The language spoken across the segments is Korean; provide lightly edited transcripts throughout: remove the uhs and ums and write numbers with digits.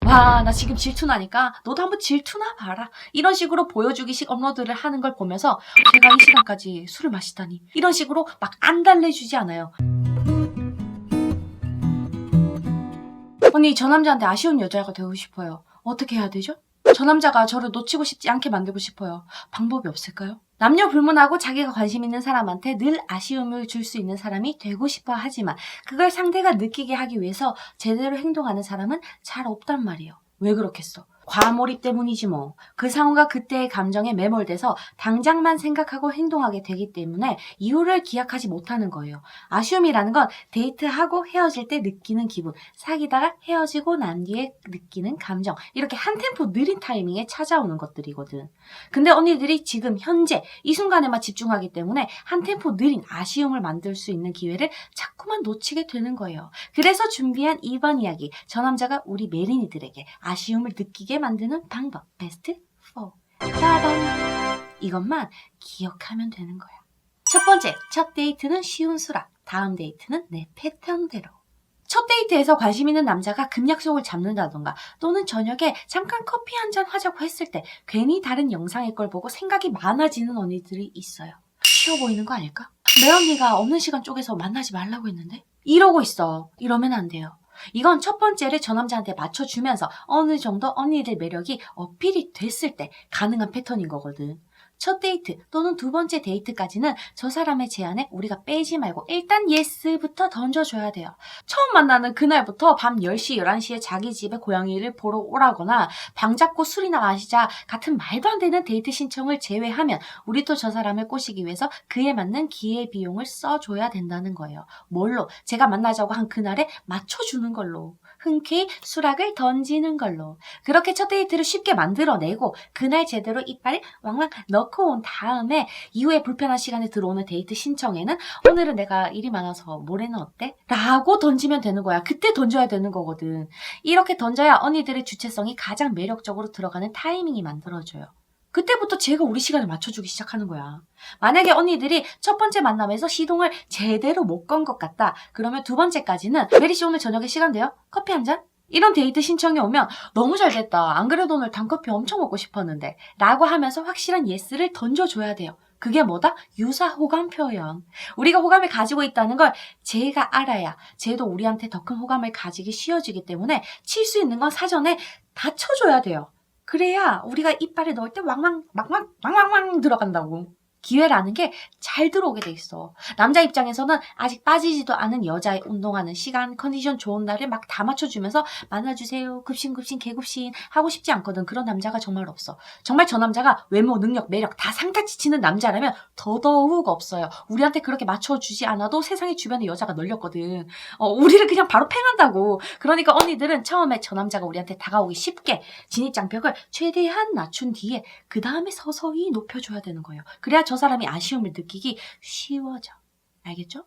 와, 나 지금 질투나니까 너도 한번 질투나 봐라. 이런 식으로 보여주기식 업로드를 하는 걸 보면서 제가 이 시간까지 술을 마시다니. 이런 식으로 막 안 달래주지 않아요. 언니, 저 남자한테 아쉬운 여자가 되고 싶어요. 어떻게 해야 되죠? 저 남자가 저를 놓치고 싶지 않게 만들고 싶어요. 방법이 없을까요? 남녀 불문하고 자기가 관심 있는 사람한테 늘 아쉬움을 줄 수 있는 사람이 되고 싶어 하지만 그걸 상대가 느끼게 하기 위해서 제대로 행동하는 사람은 잘 없단 말이에요. 왜 그렇겠어? 과몰입 때문이지 뭐. 그 상황과 그때의 감정에 매몰돼서 당장만 생각하고 행동하게 되기 때문에 이후를 기약하지 못하는 거예요. 아쉬움이라는 건 데이트하고 헤어질 때 느끼는 기분, 사귀다가 헤어지고 난 뒤에 느끼는 감정, 이렇게 한 템포 느린 타이밍에 찾아오는 것들이거든. 근데 언니들이 지금 현재 이 순간에만 집중하기 때문에 한 템포 느린 아쉬움을 만들 수 있는 기회를 자꾸만 놓치게 되는 거예요. 그래서 준비한 이번 이야기, 저 남자가 우리 메린이들에게 아쉬움을 느끼게 만드는 방법 베스트 4. 따단! 이것만 기억하면 되는 거야. 첫 번째, 첫 데이트는 쉬운 수락, 다음 데이트는 내 패턴대로. 첫 데이트에서 관심 있는 남자가 급약속을 잡는다던가 또는 저녁에 잠깐 커피 한잔 하자고 했을 때 괜히 다른 영상의 걸 보고 생각이 많아지는 언니들이 있어요. 쉬워 보이는 거 아닐까? 내 언니가 없는 시간 쪼개서 만나지 말라고 했는데? 이러고 있어. 이러면 안 돼요. 이건 첫 번째를 저 남자한테 맞춰주면서 어느 정도 언니들 매력이 어필이 됐을 때 가능한 패턴인 거거든. 첫 데이트 또는 두 번째 데이트까지는 저 사람의 제안에 우리가 빼지 말고 일단 예스부터 던져줘야 돼요. 처음 만나는 그날부터 밤 10시, 11시에 자기 집에 고양이를 보러 오라거나 방 잡고 술이나 마시자 같은 말도 안 되는 데이트 신청을 제외하면 우리도 저 사람을 꼬시기 위해서 그에 맞는 기회비용을 써줘야 된다는 거예요. 뭘로? 제가 만나자고 한 그날에 맞춰주는 걸로. 흔쾌히 수락을 던지는 걸로. 그렇게 첫 데이트를 쉽게 만들어내고 그날 제대로 이빨을 왕왕 넣고 온 다음에 이후에 불편한 시간에 들어오는 데이트 신청에는 오늘은 내가 일이 많아서 모레는 어때? 라고 던지면 되는 거야. 그때 던져야 되는 거거든. 이렇게 던져야 언니들의 주체성이 가장 매력적으로 들어가는 타이밍이 만들어져요. 그때부터 제가 우리 시간을 맞춰주기 시작하는 거야. 만약에 언니들이 첫 번째 만남에서 시동을 제대로 못 건 것 같다. 그러면 두 번째까지는 메리씨 오늘 저녁에 시간 돼요? 커피 한 잔? 이런 데이트 신청이 오면 너무 잘 됐다. 안 그래도 오늘 단커피 엄청 먹고 싶었는데 라고 하면서 확실한 예스를 던져줘야 돼요. 그게 뭐다? 유사 호감 표현. 우리가 호감을 가지고 있다는 걸 쟤가 알아야 쟤도 우리한테 더 큰 호감을 가지기 쉬워지기 때문에 칠 수 있는 건 사전에 다 쳐줘야 돼요. 그래야 우리가 이빨에 넣을 때 왕왕 들어간다고. 기회라는 게 잘 들어오게 돼 있어. 남자 입장에서는 아직 빠지지도 않은 여자의 운동하는 시간, 컨디션 좋은 날을 막 다 맞춰주면서 만나주세요. 급신 개급신 하고 싶지 않거든. 그런 남자가 정말 없어. 정말 저 남자가 외모, 능력, 매력 다 상타치 치는 남자라면 더더욱 없어요. 우리한테 그렇게 맞춰주지 않아도 세상에 주변에 여자가 널렸거든. 우리를 그냥 바로 팽한다고. 그러니까 언니들은 처음에 저 남자가 우리한테 다가오기 쉽게 진입장벽을 최대한 낮춘 뒤에 그 다음에 서서히 높여줘야 되는 거예요. 그래야 저 사람이 아쉬움을 느끼기 쉬워져. 알겠죠?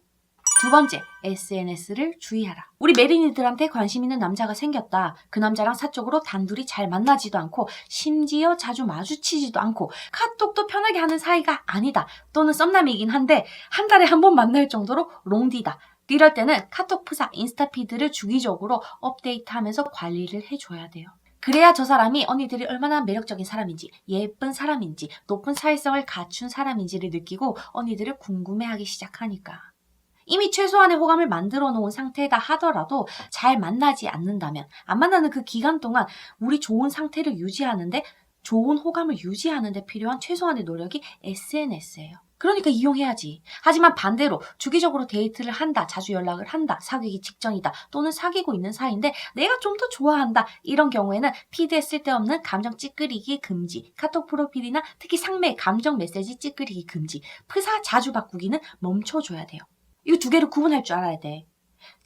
두 번째, SNS를 주의하라. 우리 메린이들한테 관심 있는 남자가 생겼다. 그 남자랑 사적으로 단둘이 잘 만나지도 않고 심지어 자주 마주치지도 않고 카톡도 편하게 하는 사이가 아니다. 또는 썸남이긴 한데 한 달에 한 번 만날 정도로 롱디다. 이럴 때는 카톡 프사, 인스타 피드를 주기적으로 업데이트하면서 관리를 해줘야 돼요. 그래야 저 사람이 언니들이 얼마나 매력적인 사람인지, 예쁜 사람인지, 높은 사회성을 갖춘 사람인지를 느끼고 언니들을 궁금해하기 시작하니까. 이미 최소한의 호감을 만들어 놓은 상태다 하더라도 잘 만나지 않는다면, 안 만나는 그 기간 동안 우리 좋은 상태를 유지하는데, 좋은 호감을 유지하는데 필요한 최소한의 노력이 SNS예요. 그러니까 이용해야지. 하지만 반대로 주기적으로 데이트를 한다, 자주 연락을 한다, 사귀기 직전이다, 또는 사귀고 있는 사이인데 내가 좀 더 좋아한다. 이런 경우에는 피드에 쓸데없는 감정 찌끄리기 금지, 카톡 프로필이나 특히 상매 감정 메시지 찌끄리기 금지, 프사 자주 바꾸기는 멈춰줘야 돼요. 이거 두 개를 구분할 줄 알아야 돼.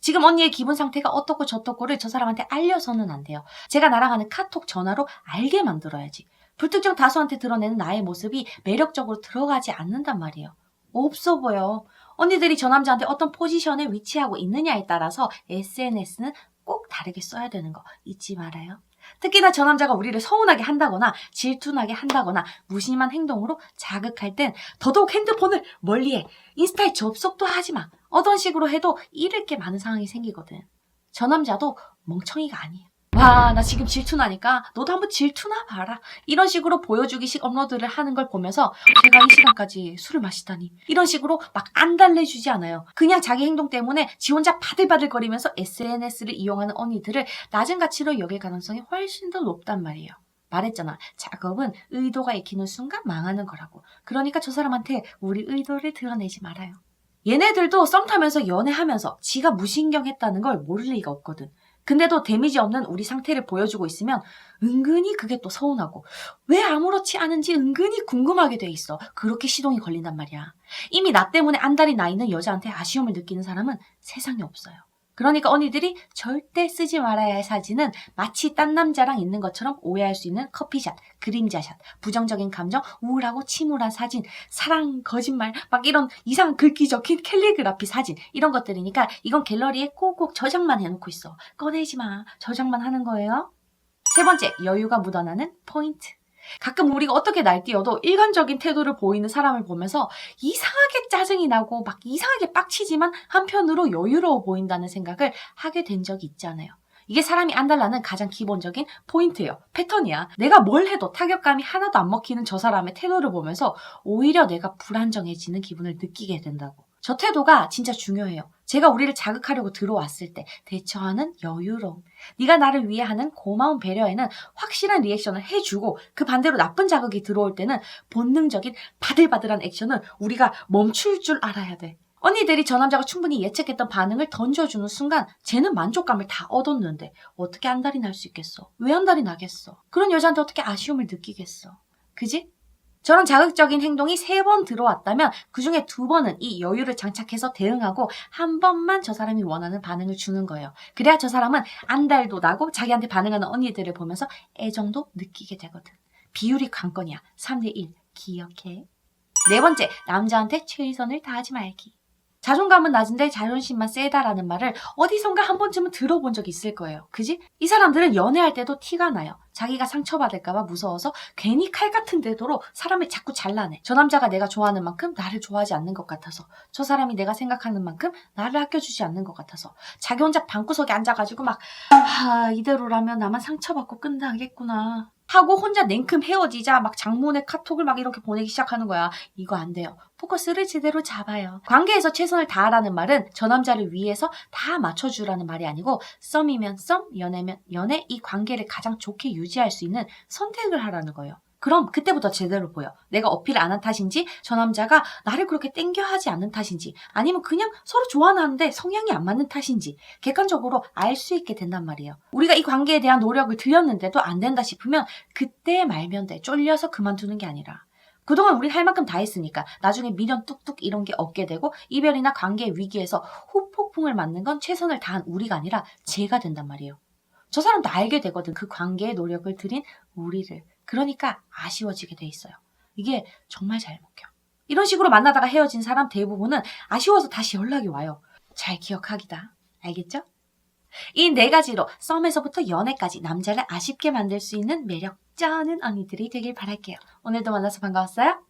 지금 언니의 기분 상태가 어떻고 저떻고를 저 사람한테 알려서는 안 돼요. 제가 나랑 하는 카톡 전화로 알게 만들어야지. 불특정 다수한테 드러내는 나의 모습이 매력적으로 들어가지 않는단 말이에요. 없어 보여. 언니들이 저 남자한테 어떤 포지션에 위치하고 있느냐에 따라서 SNS는 꼭 다르게 써야 되는 거 잊지 말아요. 특히나 저 남자가 우리를 서운하게 한다거나 질투나게 한다거나 무심한 행동으로 자극할 땐 더더욱 핸드폰을 멀리해. 인스타에 접속도 하지 마. 어떤 식으로 해도 잃을 게 많은 상황이 생기거든. 저 남자도 멍청이가 아니에요. 와, 나 지금 질투나니까 너도 한번 질투나 봐라. 이런 식으로 보여주기식 업로드를 하는 걸 보면서 제가 이 시간까지 술을 마시다니. 이런 식으로 막 안 달래주지 않아요. 그냥 자기 행동 때문에 지 혼자 바들바들거리면서 SNS를 이용하는 언니들을 낮은 가치로 여길 가능성이 훨씬 더 높단 말이에요. 말했잖아. 작업은 의도가 익히는 순간 망하는 거라고. 그러니까 저 사람한테 우리 의도를 드러내지 말아요. 얘네들도 썸 타면서 연애하면서 지가 무신경했다는 걸 모를 리가 없거든. 근데도 데미지 없는 우리 상태를 보여주고 있으면 은근히 그게 또 서운하고 왜 아무렇지 않은지 은근히 궁금하게 돼 있어. 그렇게 시동이 걸린단 말이야. 이미 나 때문에 안달이 나 있는 여자한테 아쉬움을 느끼는 사람은 세상에 없어요. 그러니까 언니들이 절대 쓰지 말아야 할 사진은 마치 딴 남자랑 있는 것처럼 오해할 수 있는 커피샷, 그림자샷, 부정적인 감정, 우울하고 침울한 사진, 사랑, 거짓말, 막 이런 이상한 글귀 적힌 캘리그라피 사진 이런 것들이니까 이건 갤러리에 꼭꼭 저장만 해놓고 있어. 꺼내지 마. 저장만 하는 거예요. 세 번째, 여유가 묻어나는 포인트. 가끔 우리가 어떻게 날뛰어도 일관적인 태도를 보이는 사람을 보면서 이상하게 짜증이 나고 막 이상하게 빡치지만 한편으로 여유로워 보인다는 생각을 하게 된 적이 있잖아요. 이게 사람이 안달나는 가장 기본적인 포인트예요. 패턴이야. 내가 뭘 해도 타격감이 하나도 안 먹히는 저 사람의 태도를 보면서 오히려 내가 불안정해지는 기분을 느끼게 된다고. 저 태도가 진짜 중요해요. 제가 우리를 자극하려고 들어왔을 때 대처하는 여유로움. 네가 나를 위해 하는 고마운 배려에는 확실한 리액션을 해주고 그 반대로 나쁜 자극이 들어올 때는 본능적인 바들바들한 액션을 우리가 멈출 줄 알아야 돼. 언니들이 저 남자가 충분히 예측했던 반응을 던져주는 순간 쟤는 만족감을 다 얻었는데 어떻게 안달이 날 수 있겠어? 왜 안달이 나겠어? 그런 여자한테 어떻게 아쉬움을 느끼겠어? 그지? 저런 자극적인 행동이 3번 들어왔다면 그중에 2번은 이 여유를 장착해서 대응하고 한 번만 저 사람이 원하는 반응을 주는 거예요. 그래야 저 사람은 안달도 나고 자기한테 반응하는 언니들을 보면서 애정도 느끼게 되거든. 비율이 관건이야. 3대1 기억해. 네 번째, 남자한테 최선을 다하지 말기. 자존감은 낮은데 자존심만 세다라는 말을 어디선가 한 번쯤은 들어본 적 있을 거예요. 그지? 이 사람들은 연애할 때도 티가 나요. 자기가 상처받을까봐 무서워서 괜히 칼 같은 태도로 사람을 자꾸 잘라내. 저 남자가 내가 좋아하는 만큼 나를 좋아하지 않는 것 같아서, 저 사람이 내가 생각하는 만큼 나를 아껴주지 않는 것 같아서 자기 혼자 방구석에 앉아가지고 막 이대로라면 나만 상처받고 끝나겠구나 하고 혼자 냉큼 헤어지자 막 장문의 카톡을 막 이렇게 보내기 시작하는 거야. 이거 안 돼요. 포커스를 제대로 잡아요. 관계에서 최선을 다하라는 말은 저 남자를 위해서 다 맞춰주라는 말이 아니고 썸이면 썸, 연애면 연애, 이 관계를 가장 좋게 유지할 수 있는 선택을 하라는 거예요. 그럼 그때부터 제대로 보여. 내가 어필을 안 한 탓인지, 저 남자가 나를 그렇게 땡겨하지 않는 탓인지, 아니면 그냥 서로 좋아하는데 성향이 안 맞는 탓인지 객관적으로 알 수 있게 된단 말이에요. 우리가 이 관계에 대한 노력을 들였는데도 안 된다 싶으면 그때 말면 돼. 쫄려서 그만두는 게 아니라. 그동안 우린 할 만큼 다 했으니까 나중에 미련 뚝뚝 이런 게 없게 되고 이별이나 관계의 위기에서 후폭풍을 맞는 건 최선을 다한 우리가 아니라 쟤가 된단 말이에요. 저 사람도 알게 되거든. 그 관계에 노력을 들인 우리를. 그러니까 아쉬워지게 돼 있어요. 이게 정말 잘 먹혀. 이런 식으로 만나다가 헤어진 사람 대부분은 아쉬워서 다시 연락이 와요. 잘 기억하기다. 알겠죠? 이 4가지로 썸에서부터 연애까지 남자를 아쉽게 만들 수 있는 매력 쩌는 언니들이 되길 바랄게요. 오늘도 만나서 반가웠어요?